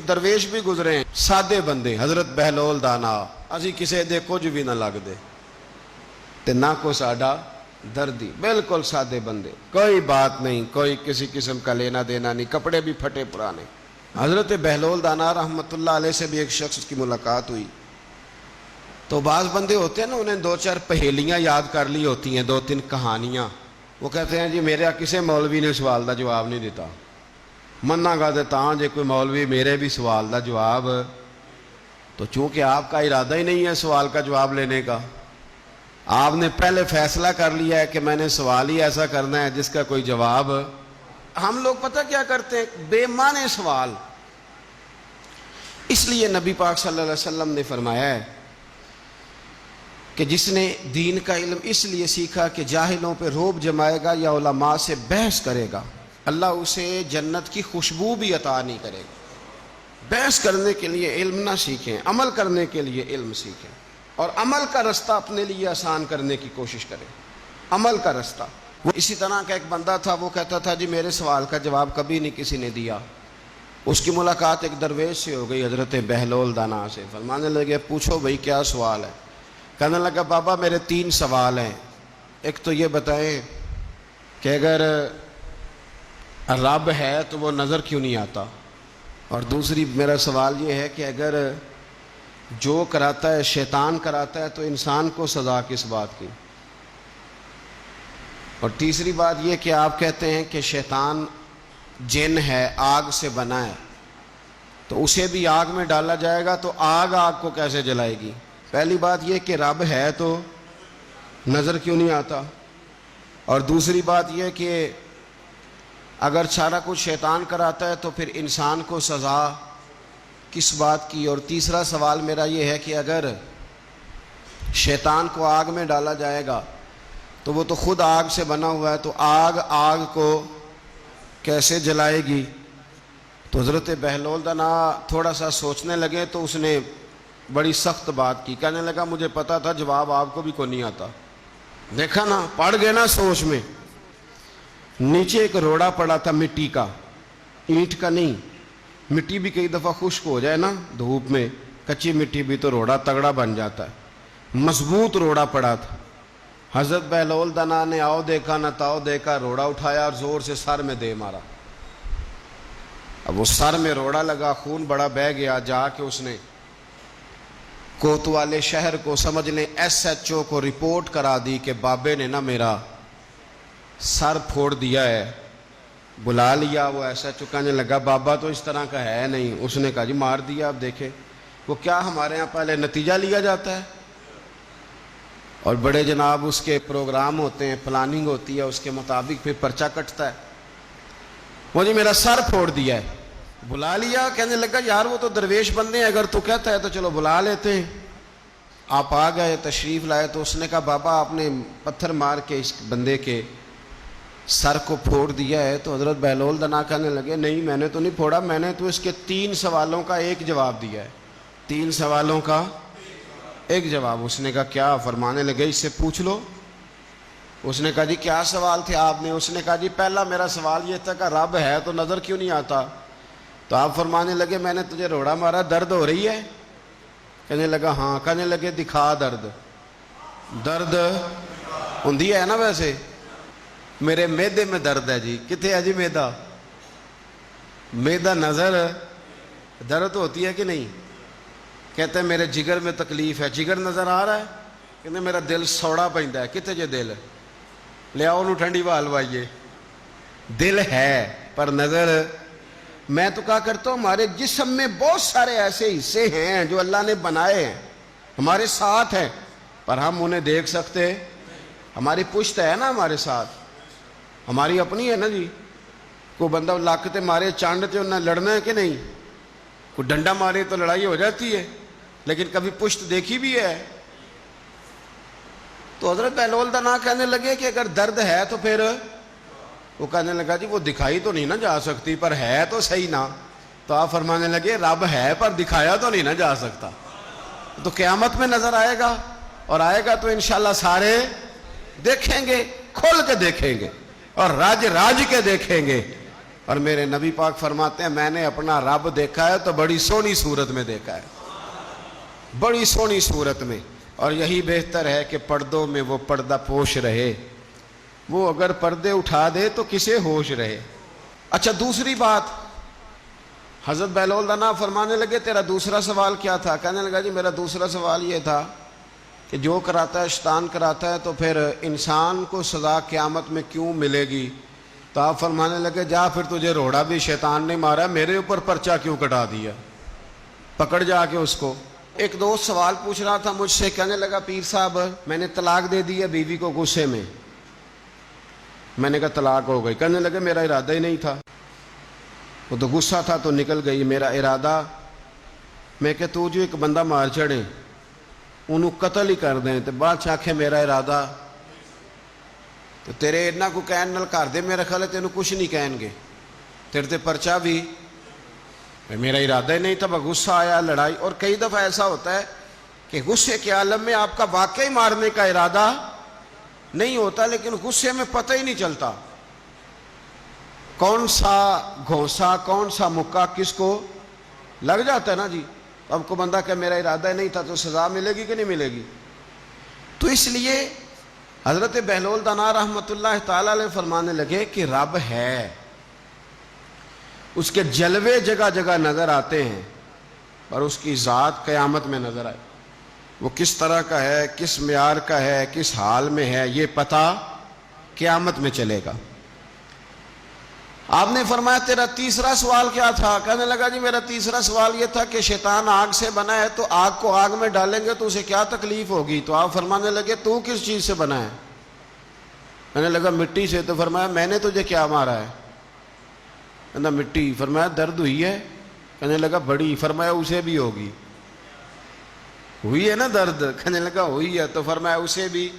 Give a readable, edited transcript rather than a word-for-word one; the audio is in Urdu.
ایک درویش بھی گزرے ہیں, سادے بندے, حضرت بہلول دانا, اسی کسے دے کچھ بھی نہ لگ دے تے نہ کو ساڈا دردی, بالکل سادے بندے, کوئی بات نہیں, کوئی کسی قسم کا لینا دینا نہیں, کپڑے بھی پھٹے پرانے. حضرت بہلول دانا رحمت اللہ علیہ سے بھی ایک شخص کی ملاقات ہوئی. تو بعض بندے ہوتے ہیں نا, انہیں 2-4 پہیلیاں یاد کر لی ہوتی ہیں, 2-3 کہانیاں. وہ کہتے ہیں جی میرے کسے مولوی نے سوال دا جواب نہیں دیتا, مننا گا دیتا ہاں جی کوئی مولوی میرے بھی سوال دا جواب. تو چونکہ آپ کا ارادہ ہی نہیں ہے سوال کا جواب لینے کا, آپ نے پہلے فیصلہ کر لیا ہے کہ میں نے سوال ہی ایسا کرنا ہے جس کا کوئی جواب. ہم لوگ پتہ کیا کرتے ہیں, بے معنی سوال. اس لیے نبی پاک صلی اللہ علیہ وسلم نے فرمایا ہے کہ جس نے دین کا علم اس لیے سیکھا کہ جاہلوں پہ رعب جمائے گا یا علماء سے بحث کرے گا, اللہ اسے جنت کی خوشبو بھی عطا نہیں کرے گا. بحث کرنے کے لیے علم نہ سیکھیں, عمل کرنے کے لیے علم سیکھیں, اور عمل کا رستہ اپنے لیے آسان کرنے کی کوشش کریں. عمل کا رستہ. وہ اسی طرح کا ایک بندہ تھا, وہ کہتا تھا جی میرے سوال کا جواب کبھی نہیں کسی نے دیا. اس کی ملاقات ایک درویش سے ہو گئی, حضرت بہلول دانا سے. فرمانے لگے پوچھو بھئی کیا سوال ہے؟ کہنے لگا بابا میرے 3 سوال ہیں. ایک تو یہ بتائیں کہ اگر رب ہے تو وہ نظر کیوں نہیں آتا, اور دوسری میرا سوال یہ ہے کہ اگر جو کراتا ہے شیطان کراتا ہے تو انسان کو سزا کس بات کی, اور تیسری بات یہ کہ آپ کہتے ہیں کہ شیطان جن ہے, آگ سے بنا ہے, تو اسے بھی آگ میں ڈالا جائے گا تو آگ کو کیسے جلائے گی؟ پہلی بات یہ کہ رب ہے تو نظر کیوں نہیں آتا, اور دوسری بات یہ کہ اگر سارا کچھ شیطان کراتا ہے تو پھر انسان کو سزا کس بات کی؟ اور تیسرا سوال میرا یہ ہے کہ اگر شیطان کو آگ میں ڈالا جائے گا تو وہ تو خود آگ سے بنا ہوا ہے, تو آگ کو کیسے جلائے گی؟ تو حضرت بہلول دانا تھوڑا سا سوچنے لگے تو اس نے بڑی سخت بات کی. کہنے لگا مجھے پتا تھا جواب آپ کو بھی کوئی نہیں آتا. دیکھا نا, پڑ گئے نا سوچ میں. نیچے ایک روڑا پڑا تھا مٹی کا, اینٹ کا نہیں. مٹی بھی کئی دفعہ خشک ہو جائے نا دھوپ میں, کچی مٹی بھی تو روڑا تگڑا بن جاتا ہے. مضبوط روڑا پڑا تھا. حضرت بہلول دانا نے آؤ دیکھا نہ تاؤ دیکھا, روڑا اٹھایا اور زور سے سر میں دے مارا. اب وہ سر میں روڑا لگا, خون بڑا بہہ گیا. جا کے اس نے کوتوالے شہر کو, سمجھ لیں SHO کو رپورٹ کرا دی کہ بابے نے نا میرا سر پھوڑ دیا ہے. بلا لیا. وہ SHO کہنے لگا بابا تو اس طرح کا ہے نہیں. اس نے کہا جی مار دیا. اب دیکھیں وہ کیا ہمارے ہاں پہلے نتیجہ لیا جاتا ہے, اور بڑے جناب اس کے پروگرام ہوتے ہیں, پلاننگ ہوتی ہے, اس کے مطابق پھر پرچہ کٹتا ہے. وہ جی میرا سر پھوڑ دیا ہے. بلا لیا. کہنے لگا یار وہ تو درویش بندے ہیں, اگر تو کہتا ہے تو چلو بلا لیتے ہیں. آپ آ گئے, تشریف لائے. تو اس نے کہا بابا آپ نے پتھر مار کے اس بندے کے سر کو پھوڑ دیا ہے. تو حضرت بہلول دانا کہنے لگے نہیں میں نے تو نہیں پھوڑا, میں نے تو اس کے 3 سوالوں کا ایک جواب دیا ہے. 3 سوالوں کا ایک جواب. اس نے کہا کیا؟ فرمانے لگے اس سے پوچھ لو. اس نے کہا جی کیا سوال تھے آپ نے؟ اس نے کہا جی پہلا میرا سوال یہ تھا کہ رب ہے تو نظر کیوں نہیں آتا؟ تو آپ فرمانے لگے میں نے تجھے روڑا مارا, درد ہو رہی ہے؟ کہنے لگا ہاں. کہنے لگے دکھا درد. درد ہوندی ہے نا ویسے؟ میرے میدے میں درد ہے جی. کتنے ہے جی میدا؟ میدا نظر درد ہوتی ہے کہ نہیں؟ کہتے ہیں میرے جگر میں تکلیف ہے. جگر نظر آ رہا ہے؟ کہتے میرا دل سوڑا پیندا ہے. کتنے جے دل؟ لے آؤ انہوں ٹھنڈی بال وائیے. دل ہے پر نظر. میں تو کہا کرتا ہوں ہمارے جسم میں بہت سارے ایسے حصے ہیں جو اللہ نے بنائے ہیں, ہمارے ساتھ ہیں, پر ہم انہیں دیکھ سکتے. ہماری پشت ہے نا ہمارے ساتھ, ہماری اپنی ہے نا جی. کوئی بندہ لاکتے مارے چانڈ تے انہیں لڑنا ہے کہ نہیں؟ کوئی ڈنڈا مارے تو لڑائی ہو جاتی ہے, لیکن کبھی پشت دیکھی بھی ہے. تو حضرت بہلول دانا کہنے لگے کہ اگر درد ہے تو پھر, وہ کہنے لگا جی وہ دکھائی تو نہیں نہ جا سکتی پر ہے تو صحیح نا. تو آپ فرمانے لگے رب ہے پر دکھایا تو نہیں نہ جا سکتا. تو قیامت میں نظر آئے گا, اور آئے گا تو انشاءاللہ سارے دیکھیں گے, کھول کے دیکھیں گے اور راج کے دیکھیں گے اور میرے نبی پاک فرماتے ہیں میں نے اپنا رب دیکھا ہے تو بڑی سونی صورت میں دیکھا ہے، بڑی سونی صورت میں، اور یہی بہتر ہے کہ پردوں میں وہ پردہ پوش رہے، وہ اگر پردے اٹھا دے تو کسے ہوش رہے۔ اچھا دوسری بات، حضرت بہلول دانا فرمانے لگے تیرا دوسرا سوال کیا تھا؟ کہنے لگا جی میرا دوسرا سوال یہ تھا کہ جو کراتا ہے شیطان کراتا ہے، تو پھر انسان کو سزا قیامت میں کیوں ملے گی؟ تو آپ فرمانے لگے جا پھر تجھے روڑا بھی شیطان نے مارا، میرے اوپر پرچہ کیوں کٹا دیا، پکڑ جا کے اس کو۔ ایک دوست سوال پوچھ رہا تھا مجھ سے، کہنے لگا پیر صاحب میں نے طلاق دے دی ہے بیوی کو غصے میں۔ میں نے کہا طلاق ہو گئی؟ کہنے لگے میرا ارادہ ہی نہیں تھا، وہ تو غصہ تھا تو نکل گئی، میرا ارادہ میں کہ تو جو ایک بندہ مار چڑھے انہوں قتل ہی کر دیں، تو بادشاہ آکھے میرا ارادہ، تو تیرے اتنا کو کہن نال کر دے، میرا خیال ہے تینوں کچھ نہیں کہیں گے، تیرے تے پرچہ بھی، میرا ارادہ ہی نہیں تھا، غصہ آیا، لڑائی۔ اور کئی دفعہ ایسا ہوتا ہے کہ غصے کے عالم میں آپ کا واقعی مارنے کا ارادہ نہیں ہوتا، لیکن غصے میں پتہ ہی نہیں چلتا کون سا گھونسا کون سا مکہ کس کو لگ جاتا ہے نا جی۔ اب کو بندہ کہ میرا ارادہ ہی نہیں تھا، تو سزا ملے گی کہ نہیں ملے گی؟ تو اس لیے حضرت بہلول دانا رحمۃ اللہ تعالی علیہ فرمانے لگے کہ رب ہے، اس کے جلوے جگہ جگہ نظر آتے ہیں، اور اس کی ذات قیامت میں نظر آئے، وہ کس طرح کا ہے، کس معیار کا ہے، کس حال میں ہے، یہ پتہ قیامت میں چلے گا۔ آپ نے فرمایا تیرا تیسرا سوال کیا تھا؟ کہنے لگا جی میرا تیسرا سوال یہ تھا کہ شیطان آگ سے بنا ہے، تو آگ کو آگ میں ڈالیں گے تو اسے کیا تکلیف ہوگی؟ تو آپ فرمانے لگے تو کس چیز سے بنا ہے؟ کہنے لگا مٹی سے۔ تو فرمایا میں نے تجھے کیا مارا ہے؟ کہنا مٹی۔ فرمایا درد ہوئی ہے؟ کہنے لگا بڑی۔ فرمایا اسے بھی ہوگی، ہوئی ہے نا درد؟ کہنے لگا ہوئی ہے۔ تو فرمایا اسے بھی